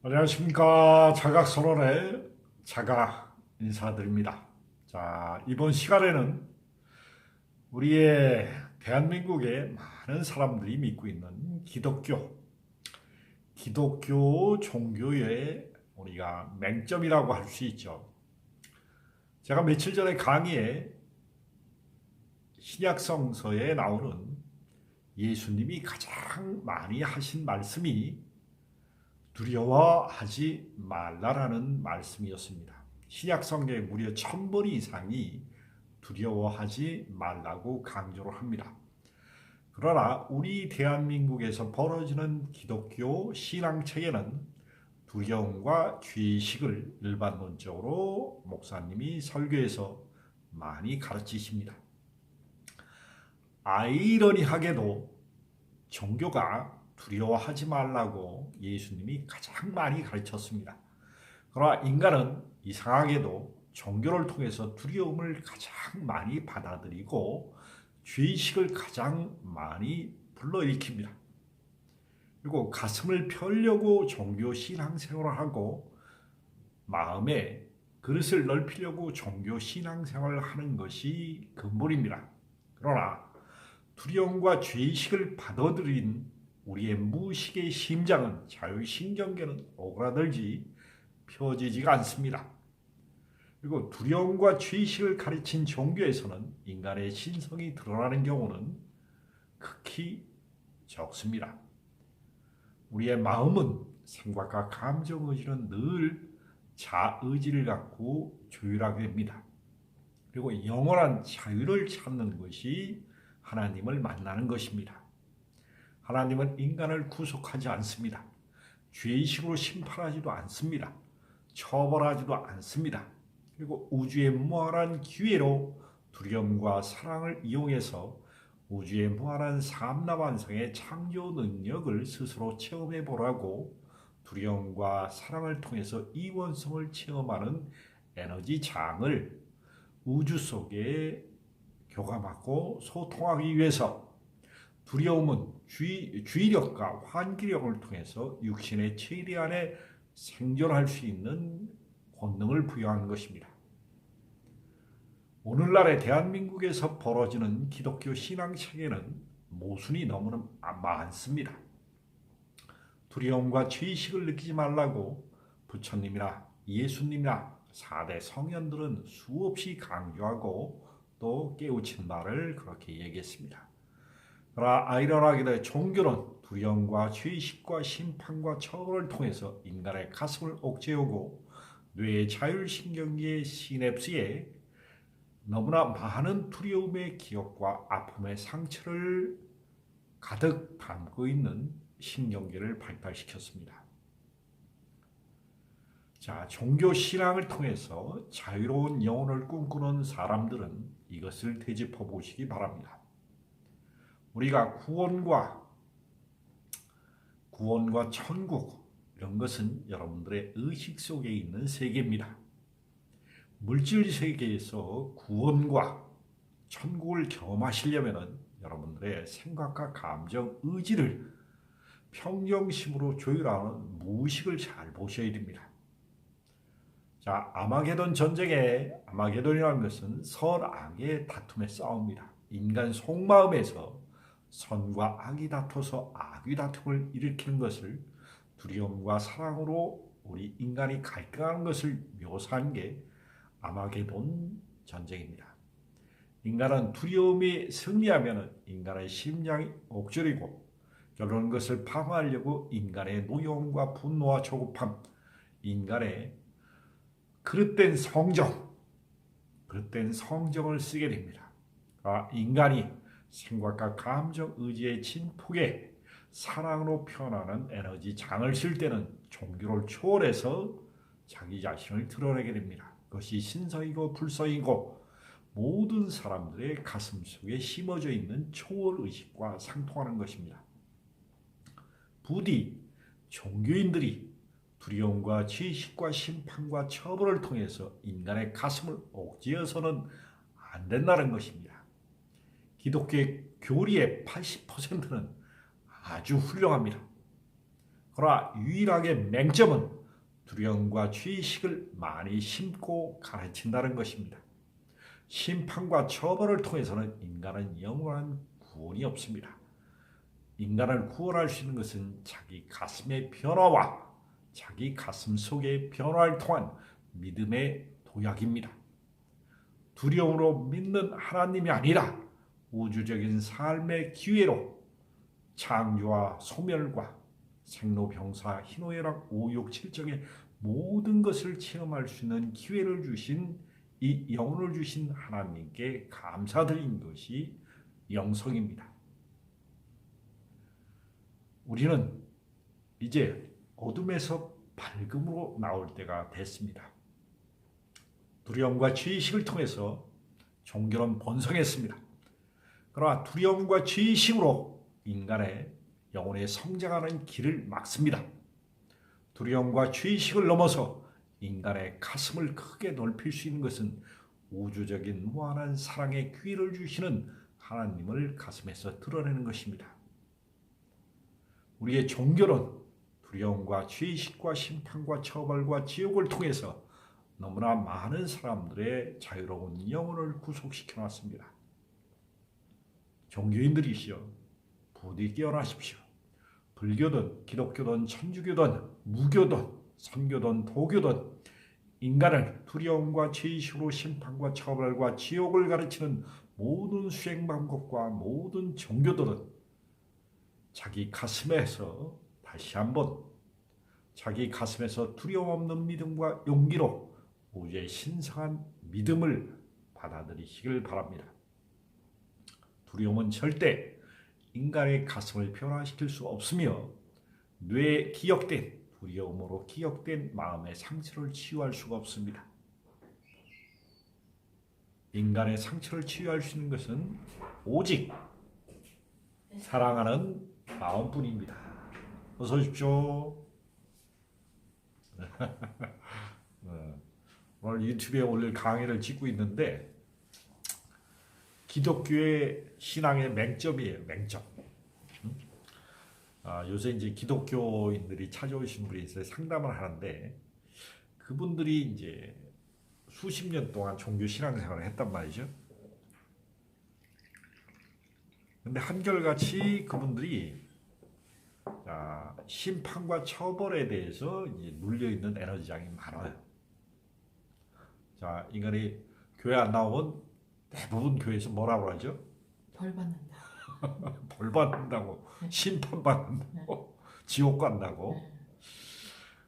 안녕하십니까. 자각선언의 자각 인사드립니다. 자, 이번 시간에는 우리의 대한민국의 많은 사람들이 믿고 있는 기독교 종교의 우리가 맹점이라고 할 수 있죠. 제가 며칠 전에 강의에 신약성서에 나오는 예수님이 가장 많이 하신 말씀이 두려워하지 말라라는 말씀이었습니다. 신약 성경에 무려 1000번 이상이 두려워하지 말라고 강조를 합니다. 그러나 우리 대한민국에서 벌어지는 기독교 신앙체계는 두려움과 죄의식을 일반론적으로 목사님이 설교에서 많이 가르치십니다. 아이러니하게도 종교가 두려워하지 말라고 예수님이 가장 많이 가르쳤습니다. 그러나 인간은 이상하게도 종교를 통해서 두려움을 가장 많이 받아들이고 죄의식을 가장 많이 불러일으킵니다. 그리고 가슴을 펴려고 종교 신앙생활을 하고 마음의 그릇을 넓히려고 종교 신앙생활을 하는 것이 근본입니다. 그러나 두려움과 죄의식을 받아들인 우리의 무의식의 심장은 자율신경계는 오그라들지 펴지지가 않습니다. 그리고 두려움과 죄의식을 가르친 종교에서는 인간의 신성이 드러나는 경우는 극히 적습니다. 우리의 마음은 생각과 감정 의지는 늘 자의지를 갖고 조율하게 됩니다. 그리고 영원한 자유를 찾는 것이 하나님을 만나는 것입니다. 하나님은 인간을 구속하지 않습니다. 죄의식으로 심판하지도 않습니다. 처벌하지도 않습니다. 그리고 우주의 무한한 기회로 두려움과 사랑을 이용해서 우주의 무한한 삼라완성의 창조 능력을 스스로 체험해 보라고 두려움과 사랑을 통해서 이원성을 체험하는 에너지 장을 우주 속에 교감하고 소통하기 위해서 두려움은 주의력과 환기력을 통해서 육신의 최대한의 생존할 수 있는 권능을 부여하는 것입니다. 오늘날의 대한민국에서 벌어지는 기독교 신앙체계는 모순이 너무나 많습니다. 두려움과 죄의식을 느끼지 말라고 부처님이나 예수님이나 4대 성현들은 수없이 강조하고 또 깨우친 말을 그렇게 얘기했습니다. 그러나 아이러니하게도 종교는 두려움과 죄의식과 심판과 처벌을 통해서 인간의 가슴을 옥죄우고 뇌의 자율신경계의 시냅스에 너무나 많은 두려움의 기억과 아픔의 상처를 가득 담고 있는 신경계를 발달시켰습니다. 자, 종교 신앙을 통해서 자유로운 영혼을 꿈꾸는 사람들은 이것을 되짚어 보시기 바랍니다. 우리가 구원과 천국 이런 것은 여러분들의 의식 속에 있는 세계입니다. 물질 세계에서 구원과 천국을 경험하시려면 여러분들의 생각과 감정, 의지를 평정심으로 조율하는 무의식을 잘 보셔야 됩니다. 자, 아마게돈 전쟁의 아마게돈이라는 것은 선악의 다툼의 싸움입니다. 인간 속마음에서 선과 악이 다퉈서 악의 다툼을 일으키는 것을 두려움과 사랑으로 우리 인간이 갈등하는 것을 묘사한 게 아마게돈 전쟁입니다. 인간은 두려움이 승리하면 인간의 심장이 옥졸이고 결론 것을 방어하려고 인간의 노여움과 분노와 조급함, 인간의 그릇된 성정을 쓰게 됩니다. 인간이 생각과 감정, 의지의 진폭에 사랑으로 표현하는 에너지 장을 쓸 때는 종교를 초월해서 자기 자신을 드러내게 됩니다. 그것이 신성이고 불성이고 모든 사람들의 가슴 속에 심어져 있는 초월의식과 상통하는 것입니다. 부디 종교인들이 두려움과 죄의식과 심판과 처벌을 통해서 인간의 가슴을 옥죄어서는 안 된다는 것입니다. 기독교의 교리의 80%는 아주 훌륭합니다. 그러나 유일하게 맹점은 두려움과 죄의식을 많이 심고 가르친다는 것입니다. 심판과 처벌을 통해서는 인간은 영원한 구원이 없습니다. 인간을 구원할 수 있는 것은 자기 가슴의 변화와 자기 가슴 속의 변화를 통한 믿음의 도약입니다. 두려움으로 믿는 하나님이 아니라 우주적인 삶의 기회로 창조와 소멸과 생로병사, 희노애락, 오욕칠정의 모든 것을 체험할 수 있는 기회를 주신 이 영혼을 주신 하나님께 감사드린 것이 영성입니다. 우리는 이제 어둠에서 밝음으로 나올 때가 됐습니다. 두려움과 죄의식을 통해서 종교는 번성했습니다. 그러나 두려움과 죄의식으로 인간의 영혼의 성장하는 길을 막습니다. 두려움과 죄의식을 넘어서 인간의 가슴을 크게 넓힐 수 있는 것은 우주적인 무한한 사랑의 기회를 주시는 하나님을 가슴에서 드러내는 것입니다. 우리의 종교는 두려움과 죄의식과 심판과 처벌과 지옥을 통해서 너무나 많은 사람들의 자유로운 영혼을 구속시켜 놨습니다. 종교인들이시여 부디 깨어나십시오. 불교든 기독교든 천주교든 무교든 선교든 도교든 인간을 두려움과 죄의식으로 심판과 처벌과 지옥을 가르치는 모든 수행 방법과 모든 종교들은 자기 가슴에서 다시 한번 자기 가슴에서 두려움 없는 믿음과 용기로 우주의 신성한 믿음을 받아들이시길 바랍니다. 두려움은 절대 인간의 가슴을 변화시킬 수 없으며 뇌에 기억된 두려움으로 기억된 마음의 상처를 치유할 수가 없습니다. 인간의 상처를 치유할 수 있는 것은 오직 사랑하는 마음뿐입니다. 어서 오십시오. 오늘 유튜브에 올릴 강의를 찍고 있는데 기독교의 신앙의 맹점이에요. 맹점. 요새 이제 기독교인들이 찾아오신 분이 있어요. 상담을 하는데 그분들이 이제 수십 년 동안 종교 신앙생활을 했단 말이죠. 근데 한결같이 그분들이 심판과 처벌에 대해서 이제 눌려있는 에너지장이 많아요. 자, 인간이 교회 안 나오면 대부분 교회에서 뭐라고 하죠? 벌 받는다. 벌 받는다고, 심판 받는다고, 지옥 간다고.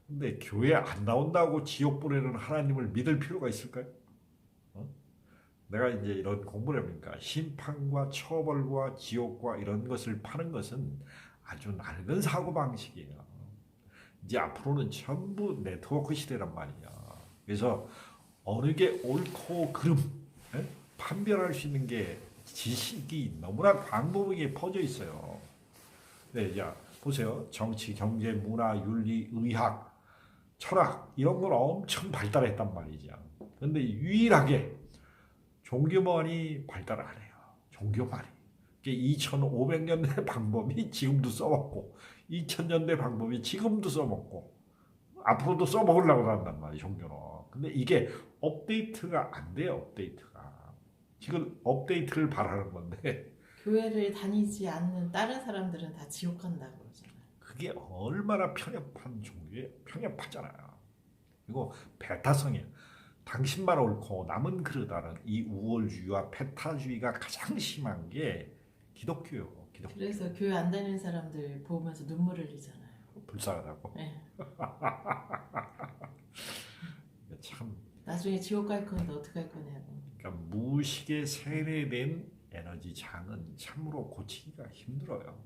근데 교회 안 나온다고 지옥 보내는 하나님을 믿을 필요가 있을까요? 내가 이제 이런 공부를 해보니까 심판과 처벌과 지옥과 이런 것을 파는 것은 아주 낡은 사고방식이에요. 이제 앞으로는 전부 네트워크 시대란 말이야. 그래서 어느 게 옳고 그름 판별할 수 있는 게 지식이 너무나 광범위하게 퍼져 있어요. 네, 자 보세요. 정치, 경제, 문화, 윤리, 의학, 철학 이런 건 엄청 발달했단 말이죠. 그런데 유일하게 종교만이 발달 안 해요. 종교만이. 2500년대 방법이 지금도 써먹고 2000년대 방법이 지금도 써먹고 앞으로도 써먹으려고 한단 말이에요. 종교는. 근데 이게 업데이트가 안 돼요. 업데이트가. 지금 업데이트를 바라는 건데 교회를 다니지 않는 다른 사람들은 다 지옥 간다고 그러잖아요. 그게 얼마나 편협한 종교에 편협하잖아요. 그리고 배타성이에요. 당신만 옳고 남은 그르다는 이 우월주의와 배타주의가 가장 심한 게 기독교예요. 기독교. 그래서 교회 안 다니는 사람들 보면서 눈물 흘리잖아요. 불쌍하다고. 네. 참. 나중에 지옥 갈 건데 어떻게 할 거냐고. 그러니까 무식에 세뇌된 에너지 장은 참으로 고치기가 힘들어요.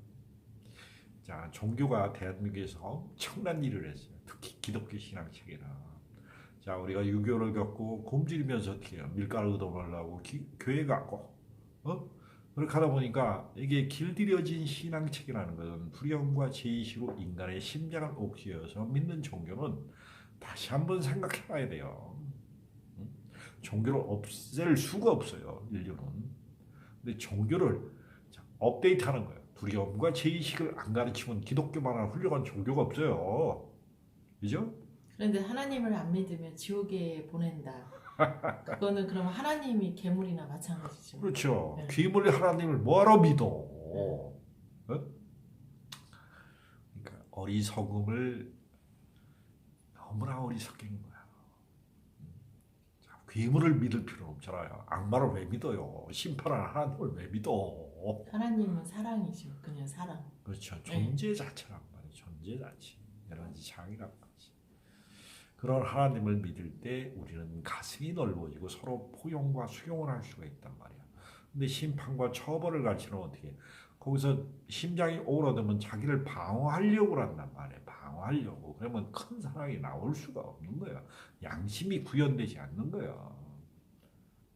자, 종교가 대한민국에서 엄청난 일을 했어요. 특히 기독교 신앙 체계나. 자, 우리가 유교를 겪고 굶주리면서 어떻게 해요? 밀가루 얻어먹으려고 교회 가고, 그렇게 하다 보니까 이게 길들여진 신앙 체계라는 것은 불영과 죄의식으로 인간의 심장을 옥죄어서 믿는 종교는 다시 한번 생각해 봐야 돼요. 종교를 없앨 수가 없어요, 인류는. 근데 종교를 업데이트하는 거예요. 두려움과 죄의식을 안 가르치면 기독교만한 훌륭한 종교가 없어요. 그죠? 그런데 하나님을 안 믿으면 지옥에 보낸다. 그거는 그럼 하나님이 괴물이나 마찬가지죠. 그렇죠. 네. 귀물의 하나님을 뭐하러 믿어? 어? 그러니까 어리석음을 너무나 어리석인 거야. 괴물을 믿을 필요는 없잖아요. 악마를 왜 믿어요? 심판하는 하나님을 왜 믿어? 하나님은 사랑이죠. 그냥 사랑. 그렇죠. 존재 자체란 말이에요. 존재 자체. 에너지 장이란 말이지. 그런 하나님을 믿을 때 우리는 가슴이 넓어지고 서로 포용과 수용을 할 수가 있단 말이야. 근데 심판과 처벌을 가르치면 어떻게 해? 거기서 심장이 오그라들면 자기를 방어하려고 한단 말이야. 방어하려고. 그러면 큰 사랑이 나올 수가 없는 거야. 양심이 구현되지 않는 거야.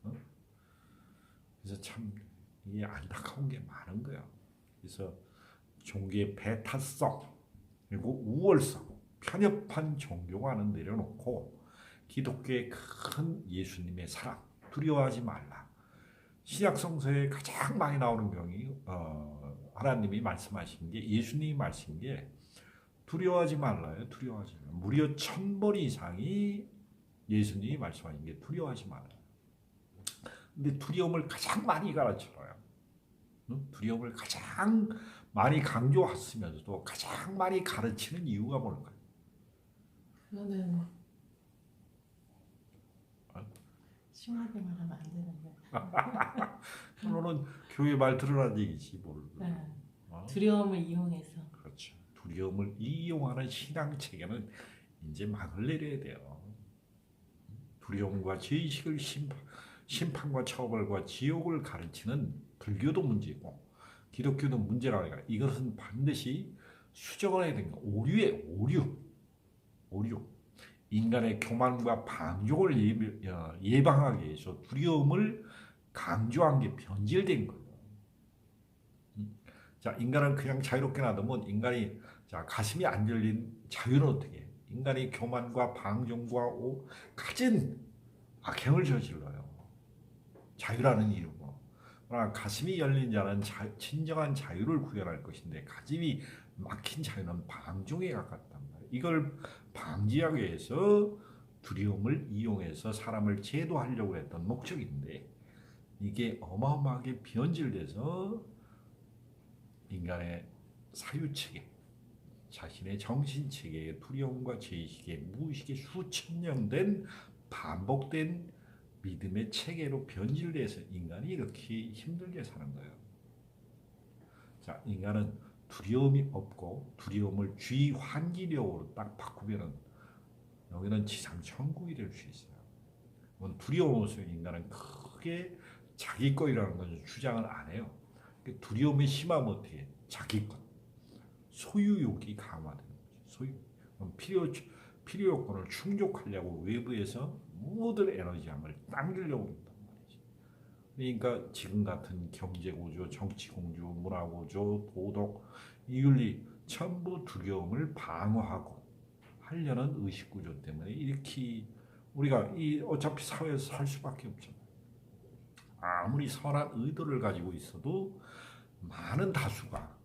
어? 그래서 참 이게 안타까운 게 많은 거야. 그래서 종교의 배타성 그리고 우월성, 편협한 종교관은 내려놓고 기독교의 큰 예수님의 사랑, 두려워하지 말라. 신약성서에 가장 많이 나오는 경이 하나님이 말씀하신 게 예수님이 말씀하신 게 두려워하지 말라요. 두려워하지 말라. 무려 1000번 이상이 예수님이 말씀하신 게 두려워하지 말라. 근데 두려움을 가장 많이 가르쳐요. 두려움을 가장 많이 강조하시면서도 가장 많이 가르치는 이유가 뭘까요? 그거는 심하게 말하면 안 되는데. 너는 교회 말 들으라는 얘기지 뭘. 네. 두려움을 이용해서. 그렇죠. 두려움을 이용하는 신앙 체계는 이제 막을 내려야 돼요. 두려움과 죄의식을 심판과 처벌과 지옥을 가르치는 불교도 문제고 기독교도 문제라고 해요. 이것은 반드시 수정을 해야 되는 거예요. 오류. 인간의 교만과 방종을 예방하기 위해서 두려움을 강조한 게 변질된 거예요. 자, 인간은 그냥 자유롭게 놔두면 인간이 가슴이 안 열린 자유는 어떻게 해? 인간이 교만과 방종과 가진 악행을 저질러요. 자유라는 이유로. 그러나 가슴이 열린 자는 진정한 자유를 구현할 것인데 가슴이 막힌 자유는 방종에 가깝단 말이에요. 이걸 방지하기 위해서 두려움을 이용해서 사람을 제도하려고 했던 목적인데 이게 어마어마하게 변질돼서 인간의 사유체계, 자신의 정신체계의 두려움과 죄의식에 무의식에 수천 년 된 반복된 믿음의 체계로 변질돼서 인간이 이렇게 힘들게 사는 거예요. 자, 인간은 두려움이 없고 두려움을 주의환기력으로 딱 바꾸면은 여기는 지상 천국이 될 수 있어요. 두려움 없으면 인간은 크게 자기 거이라는 것을 주장을 안 해요. 두려움이 심하면 어떻게 해? 자기 것, 소유욕이 강화되는 거죠. 필요 요건을 충족하려고 외부에서 모든 에너지함을 당기려고 한단 말이지. 그러니까 지금 같은 경제 구조, 정치 공조, 문화 구조, 도덕, 윤리 전부 두려움을 방어하고 하려는 의식 구조 때문에 이렇게 우리가 어차피 사회에서 살 수밖에 없잖아요. 아무리 선한 의도를 가지고 있어도 많은 다수가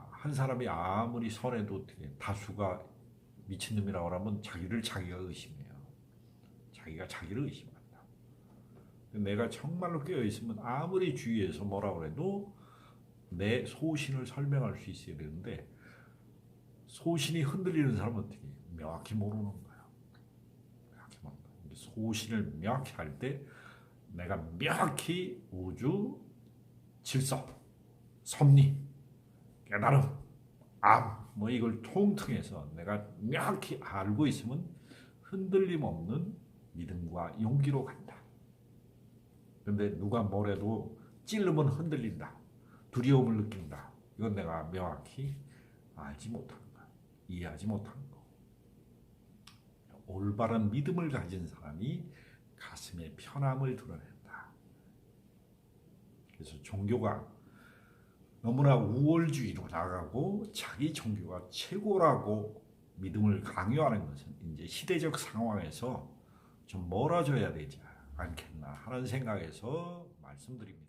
한 사람이 아무리 선해도 어떻게 다수가 미친놈이라고 하면 자기가 의심해요. 자기가 자기를 의심한다. 내가 정말로 깨어있으면 아무리 주위에서 뭐라고 해도 내 소신을 설명할 수 있어야 되는데 소신이 흔들리는 사람은 어떻게 해요? 명확히 모르는 거야. 명확히 모르는 거야. 소신을 명확히 할 때 내가 명확히 우주, 질서, 섭리, 깨달음, 뭐 이걸 통틀어서 내가 명확히 알고 있으면 흔들림 없는 믿음과 용기로 간다. 그런데 누가 뭐래도 찔르면 흔들린다. 두려움을 느낀다. 이건 내가 명확히 알지 못한 거야. 이해하지 못한 거. 올바른 믿음을 가진 사람이 가슴에 편함을 드러낸다. 그래서 종교가 너무나 우월주의로 나가고 자기 종교가 최고라고 믿음을 강요하는 것은 이제 시대적 상황에서 좀 멀어져야 되지 않겠나 하는 생각에서 말씀드립니다.